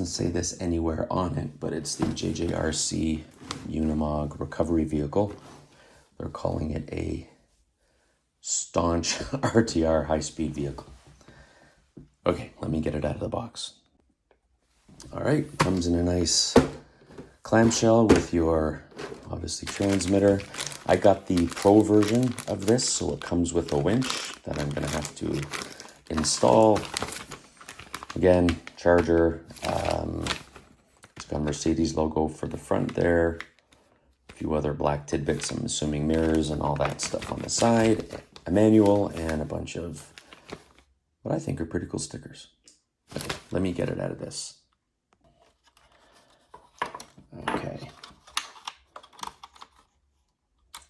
say this anywhere on it, but it's the JJRC Unimog recovery vehicle. They're calling it a staunch RTR high-speed vehicle. Okay, let me get it out of the box. All right, comes in a nice clamshell with your, obviously, transmitter. I got the Pro version of this, so it comes with a winch that I'm gonna have to install. Again, charger, it's got a Mercedes logo for the front there. A few other black tidbits, I'm assuming mirrors and all that stuff on the side. A manual and a bunch of what I think are pretty cool stickers. Okay, let me get it out of this. Okay.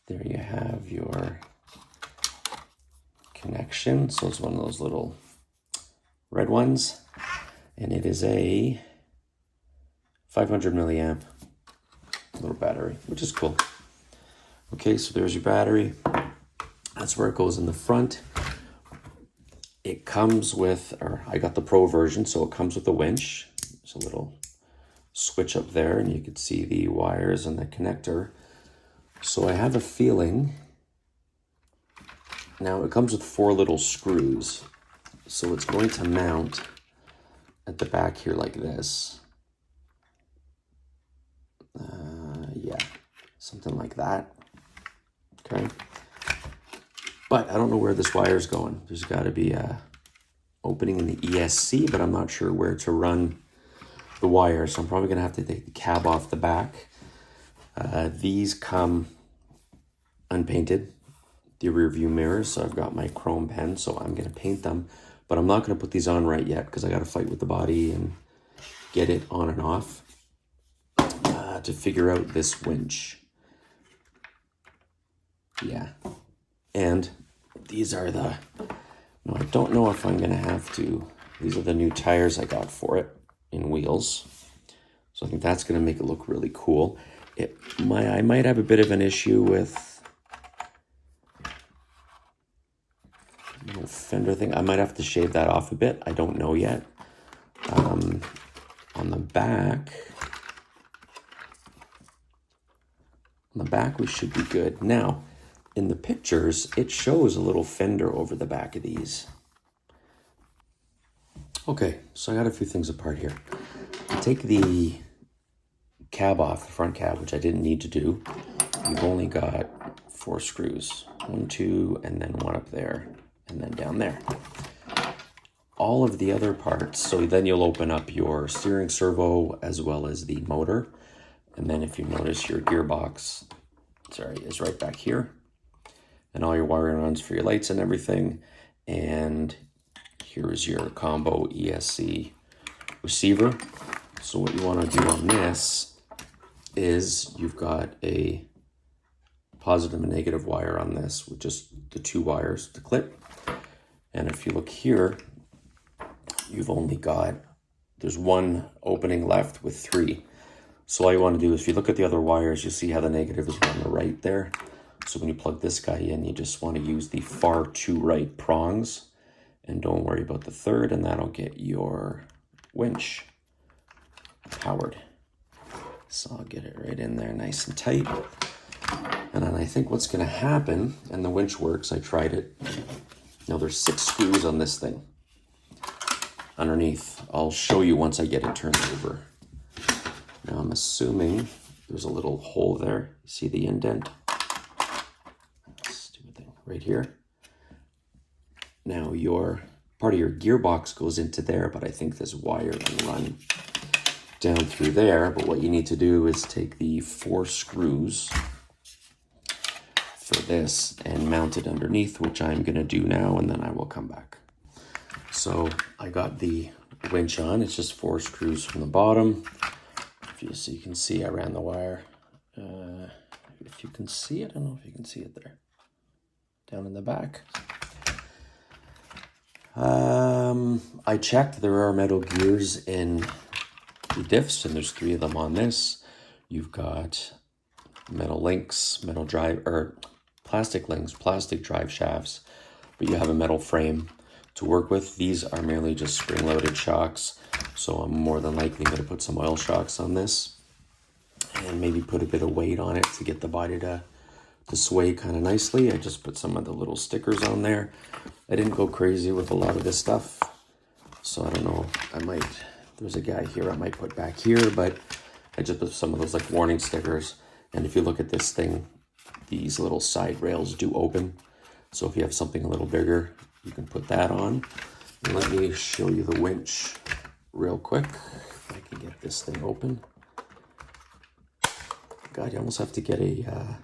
There you have your connection. So it's one of those little red ones. And it is a 500 milliamp little battery, which is cool. Okay, so there's your battery. That's where it goes in the front. It comes with, or I got the Pro version, so it comes with a winch. There's a little switch up there, and you can see the wires and the connector. So I have a feeling, now it comes with 4 little screws. So it's going to mount at the back here like this. Yeah, something like that. Okay. But I don't know where this wire is going. There's got to be a opening in the ESC, but I'm not sure where to run the wire. So I'm probably going to have to take the cab off the back. These come unpainted, the rear view mirrors. So I've got my chrome pen, so I'm going to paint them. But I'm not going to put these on right yet because I got to fight with the body and get it on and off to figure out this winch. Yeah. And these are the, no, I don't know if I'm going to have to, these are the new tires I got for it in wheels. So I think that's going to make it look really cool. I might have a bit of an issue with the little fender thing. I might have to shave that off a bit. I don't know yet. On the back, we should be good. Now, in the pictures, it shows a little fender over the back of these. Okay, so I got a few things apart here. Take the cab off, the front cab, which I didn't need to do. You've only got 4 screws. 1, 2, and then 1 up there, and then down there. All of the other parts, so then you'll open up your steering servo as well as the motor. And then if you notice, your gearbox, is right back here. And all your wiring runs for your lights and everything. And here's your combo ESC receiver. So what you want to do on this is you've got a positive and negative wire on this with just the 2 wires to clip. And if you look here, you've only got, there's 1 opening left with 3. So all you want to do is if you look at the other wires, you'll see how the negative is on the right there. So when you plug this guy in, you just want to use the far 2 right prongs and don't worry about the 3rd, and that'll get your winch powered. So I'll get it right in there nice and tight. And then I think what's going to happen, and the winch works, I tried it. Now there's 6 screws on this thing underneath. I'll show you once I get it turned over. Now I'm assuming there's a little hole there. See the indent? Stupid thing right here. Now your part of your gearbox goes into there, but I think this wire can run down through there. But what you need to do is take the 4 screws for this and mount it underneath, which I'm going to do now, and then I will come back. So I got the winch on. It's just 4 screws from the bottom. So you can see I ran the wire. If you can see it, I don't know if you can see it there. Down in the back. I checked, there are metal gears in the diffs, and there's 3 of them on this. You've got metal links, metal drive, or plastic links, plastic drive shafts, but you have a metal frame. to work with. These are merely just spring-loaded shocks, so I'm more than likely going to put some oil shocks on this and maybe put a bit of weight on it to get the body to sway kind of nicely. I just put some of the little stickers on there. I didn't go crazy with a lot of this stuff, so I don't know. There's a guy here I might put back here, but I just put some of those like warning stickers. And if you look at this thing, these little side rails do open. So if you have something a little bigger, you can put that on. And let me show you the winch real quick. If I can get this thing open. God, you almost have to get a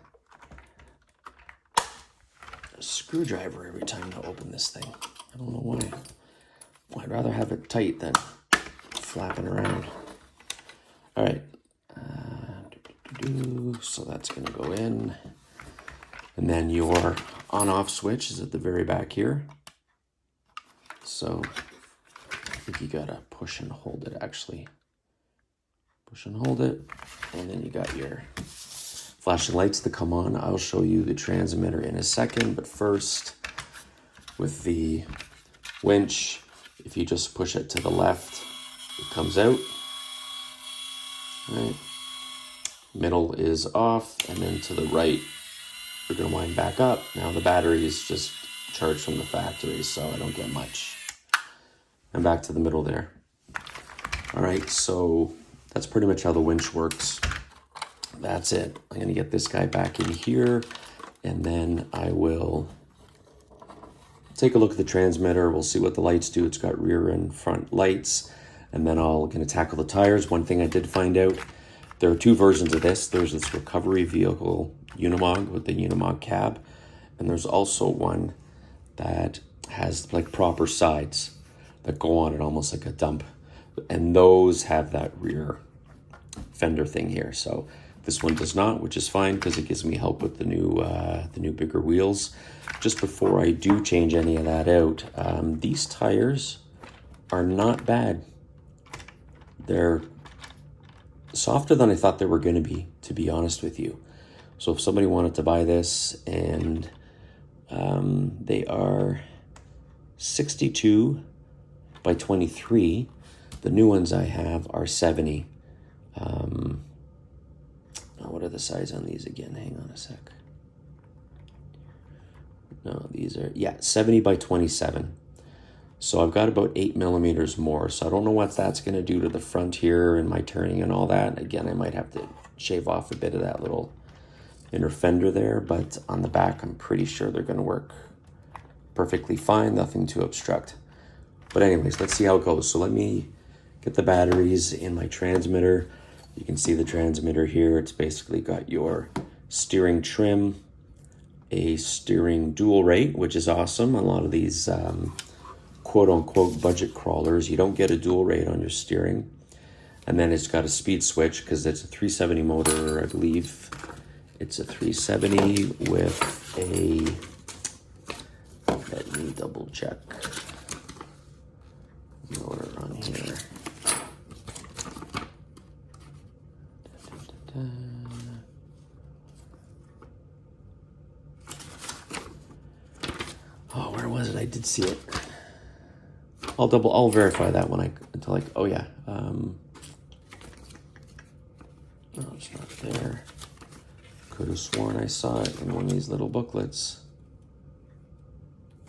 screwdriver every time to open this thing. I don't know why. Well, I'd rather have it tight than flapping around. All right. So that's going to go in. And then your on-off switch is at the very back here. So I think you got to push and hold it, actually. Push and hold it. And then you got your flashing lights to come on. I'll show you the transmitter in a second. But first, with the winch, if you just push it to the left, it comes out. Right. Middle is off, and then to the right, we're going to wind back up. Now the battery is just charged from the factory, so I don't get much. And back to the middle there. All right, so that's pretty much how the winch works. That's it. I'm going to get this guy back in here, and then I will take a look at the transmitter. We'll see what the lights do. It's got rear and front lights. And then I'm going to tackle the tires. One thing I did find out, there are two versions of this. There's this recovery vehicle Unimog with the Unimog cab. And there's also one that has like proper sides that go on it almost like a dump. And those have that rear fender thing here. So this one does not, which is fine because it gives me help with the new bigger wheels. Just before I do change any of that out, these tires are not bad. They're softer than I thought they were going to be honest with you. So if somebody wanted to buy this, and they are 62 by 23, the new ones I have are 70. What are the size on these again? Hang on a sec. No, these are, 70 by 27. So I've got about 8 millimeters more. So I don't know what that's going to do to the front here and my turning and all that. Again, I might have to shave off a bit of that little inner fender there. But on the back, I'm pretty sure they're going to work perfectly fine. Nothing to obstruct. But anyways, let's see how it goes. So let me get the batteries in my transmitter. You can see the transmitter here. It's basically got your steering trim, a steering dual rate, which is awesome. A lot of these quote-unquote budget crawlers, you don't get a dual rate on your steering. And then it's got a speed switch because it's a 370 motor, I believe. It's a 370 with a, let me double check, motor on here. Oh, where was it? I did see it. I'll verify that when oh yeah. No, it's not there. Could have sworn I saw it in one of these little booklets.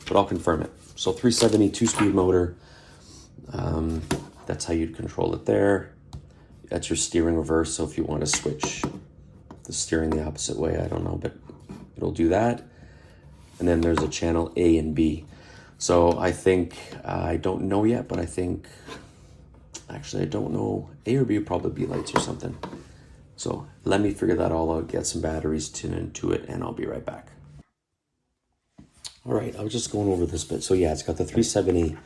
But I'll confirm it. So 370 2-speed motor. That's how you'd control it there. That's your steering reverse. So if you want to switch the steering the opposite way, I don't know, but it'll do that. And then there's a channel A and B. So I think, I don't know yet, but I think, actually I don't know, A or B would probably be lights or something. So let me figure that all out, get some batteries tuned into it, and I'll be right back. All right, I was just going over this bit. So yeah, it's got the 370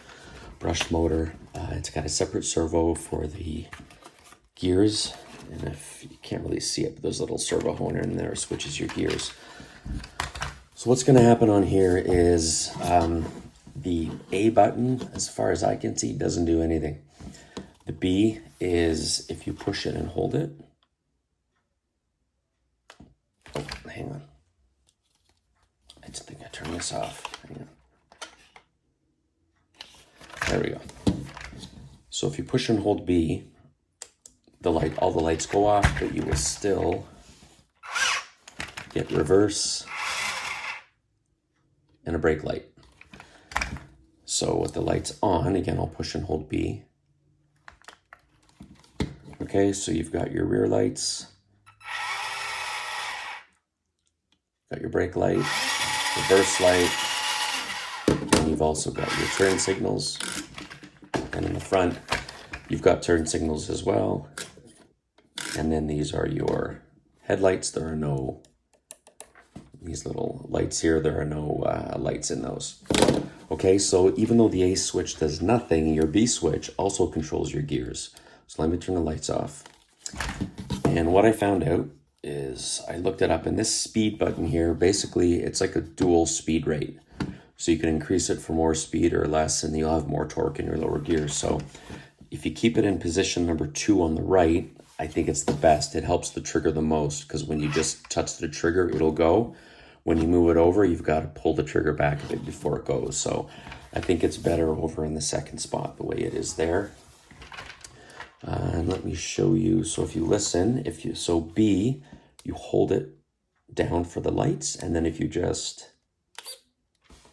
brushed motor. It's got a separate servo for the gears. And if you can't really see it, but there's a little servo horn in there, switches your gears. So what's gonna happen on here is the A button, as far as I can see, doesn't do anything. The B is if you push it and hold it. Oh, hang on. I just think I turned this off. Hang on. There we go. So if you push and hold B, all the lights go off, but you will still get reverse and a brake light. So with the lights on, again, I'll push and hold B. Okay, so you've got your rear lights, got your brake light, reverse light, and you've also got your turn signals. And in the front, you've got turn signals as well. And then these are your headlights. There are no, these little lights here, there are no lights in those. Okay, so even though the A switch does nothing, your B switch also controls your gears. So let me turn the lights off. And what I found out is I looked it up, and this speed button here, basically it's like a dual speed rate. So you can increase it for more speed or less, and you'll have more torque in your lower gears. So if you keep it in position number 2 on the right, I think it's the best. It helps the trigger the most, because when you just touch the trigger, it'll go. When you move it over, you've got to pull the trigger back a bit before it goes. So I think it's better over in the second spot, the way it is there. And let me show you. So if you listen, so B, you hold it down for the lights, and then if you just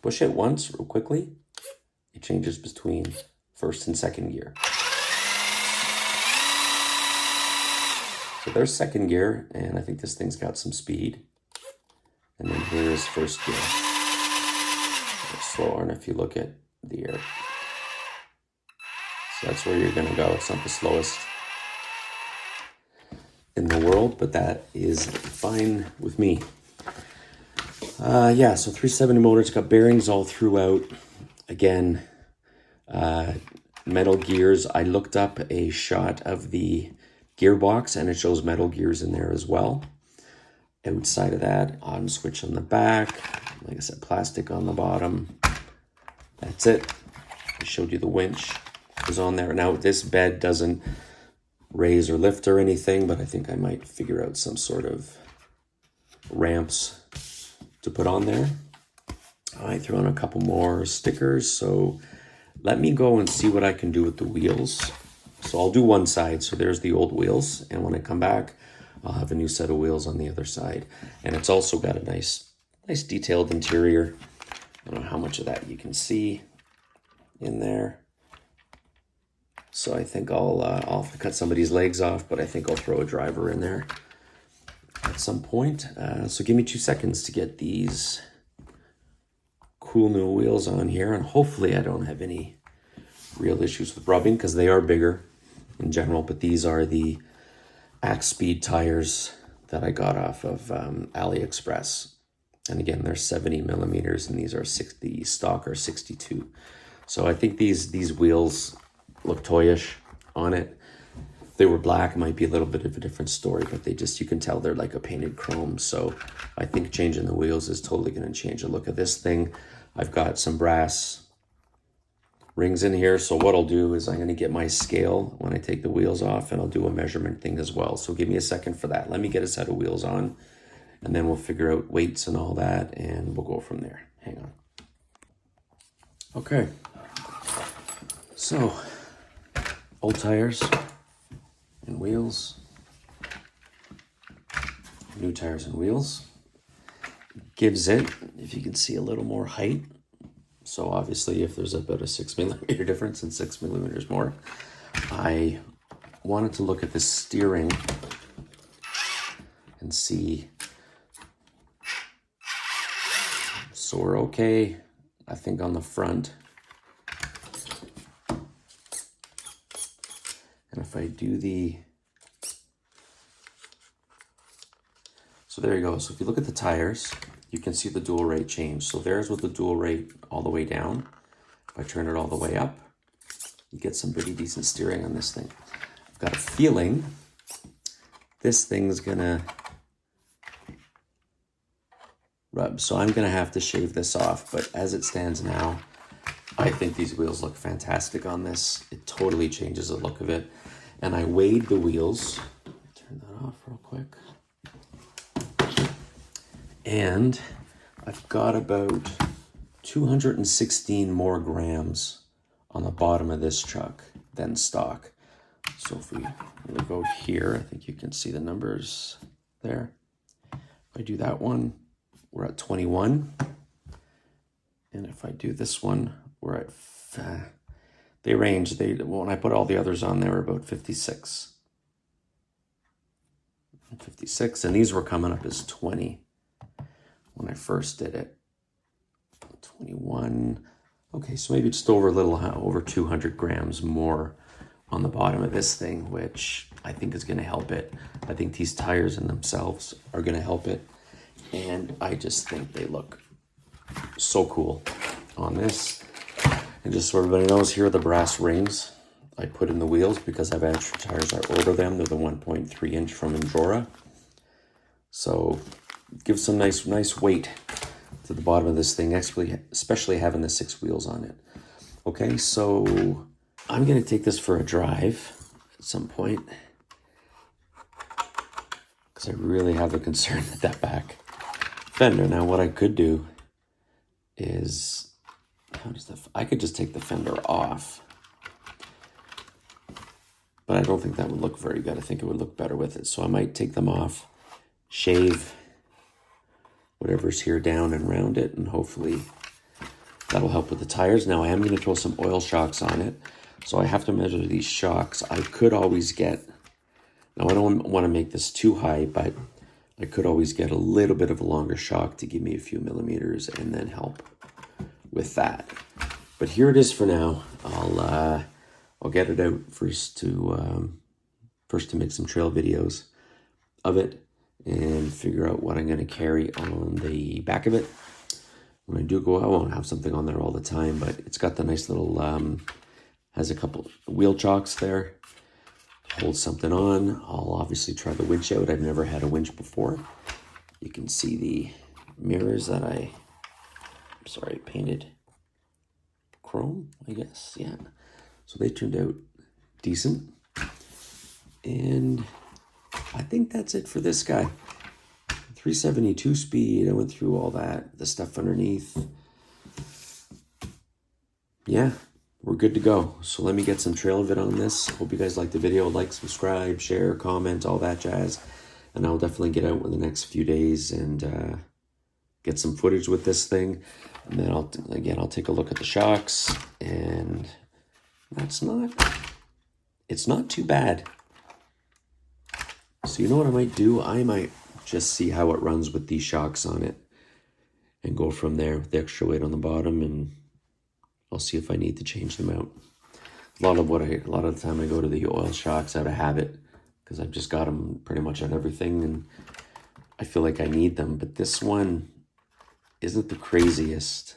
push it once real quickly, it changes between first and second gear. So there's second gear, and I think this thing's got some speed. And then here's first gear. It's slower, and if you look at the air, so that's where you're gonna go. It's not the slowest in the world, but that is fine with me. Yeah, so 370 motor, it's got bearings all throughout. Again, metal gears. I looked up a shot of the gearbox, and it shows metal gears in there as well. Outside of that, on switch on the back, like I said, plastic on the bottom. That's it. I showed you the winch is on there. Now this bed doesn't raise or lift or anything, but I think I might figure out some sort of ramps to put on there. I threw on a couple more stickers, so let me go and see what I can do with the wheels. So I'll do one side, so there's the old wheels, and when I come back, I'll have a new set of wheels on the other side. And it's also got a nice detailed interior. I don't know how much of that you can see in there. So I think I'll have to cut somebody's legs off, but I think I'll throw a driver in there at some point. So give me 2 seconds to get these cool new wheels on here, and hopefully I don't have any real issues with rubbing, because they are bigger in general, but these are the Axe Speed tires that I got off of AliExpress. And again, they're 70 millimeters, and these are the stock are 62. So I think these wheels look toyish on it. If they were black, it might be a little bit of a different story, but you can tell they're like a painted chrome. So I think changing the wheels is totally going to change the look of this thing. I've got some brass rings in here, so what I'll do is I'm going to get my scale when I take the wheels off, and I'll do a measurement thing as well. So give me a second for that. Let me get a set of wheels on, and then we'll figure out weights and all that, and we'll go from there. Hang on. Okay, so old tires and wheels, new tires and wheels. Gives it, if you can see, a little more height. So obviously if there's about a 6 millimeter difference and 6 millimeters more, I wanted to look at the steering and see. So we're okay, I think, on the front. And if I do so there you go. So if you look at the tires, you can see the dual rate change. So there's with the dual rate all the way down. If I turn it all the way up, you get some pretty decent steering on this thing. I've got a feeling this thing's gonna rub. So I'm gonna have to shave this off, but as it stands now, I think these wheels look fantastic on this. It totally changes the look of it. And I weighed the wheels. Turn that off real quick. And I've got about 216 more grams on the bottom of this chuck than stock. So if we really go here, I think you can see the numbers there. If I do that one, we're at 21. And if I do this one, we're at, they range, when I put all the others on, they were about 56. 56, and these were coming up as 20 when I first did it. 21. Okay, so maybe just over a little over 200 grams more on the bottom of this thing, which I think is going to help it. I think these tires in themselves are going to help it, and I just think they look so cool on this. And just so everybody knows, here are the brass rings I put in the wheels because I have extra tires. I order them. They're the 1.3 inch from Endura. So give some nice weight to the bottom of this thing, especially having the 6 wheels on it. Okay, so I'm going to take this for a drive at some point because I really have a concern with that back fender. Now, what I could do is, I could just take the fender off, but I don't think that would look very good. I think it would look better with it. So I might take them off, shave whatever's here down and around it, and hopefully that'll help with the tires. Now I am going to throw some oil shocks on it, so I have to measure these shocks. I could always get, now I don't want to make this too high, but I could always get a little bit of a longer shock to give me a few millimeters and then help with that. But here it is for now. I'll get it out first to make some trail videos of it and figure out what I'm going to carry on the back of it. When I do go, I won't have something on there all the time, but it's got the nice little, has a couple wheel chocks there to hold something on. I'll obviously try the winch out. I've never had a winch before. You can see the mirrors that I painted chrome, I guess, yeah. So they turned out decent. And I think that's it for this guy. 372 speed, I went through all that, the stuff underneath. Yeah, we're good to go. So let me get some trail of it on this. Hope you guys liked the video. Like, subscribe, share, comment, all that jazz. And I'll definitely get out in the next few days and get some footage with this thing. And then I'll take a look at the shocks, and it's not too bad. So you know what I might do? I might just see how it runs with these shocks on it and go from there with the extra weight on the bottom, and I'll see if I need to change them out. A lot of the time I go to the oil shocks out of habit because I've just got them pretty much on everything and I feel like I need them, but this one isn't the craziest.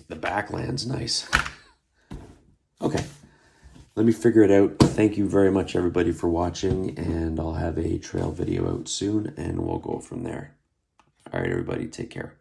The backland's nice. Okay, let me figure it out. Thank you very much, everybody, for watching, and I'll have a trail video out soon, and we'll go from there. All right, everybody, take care.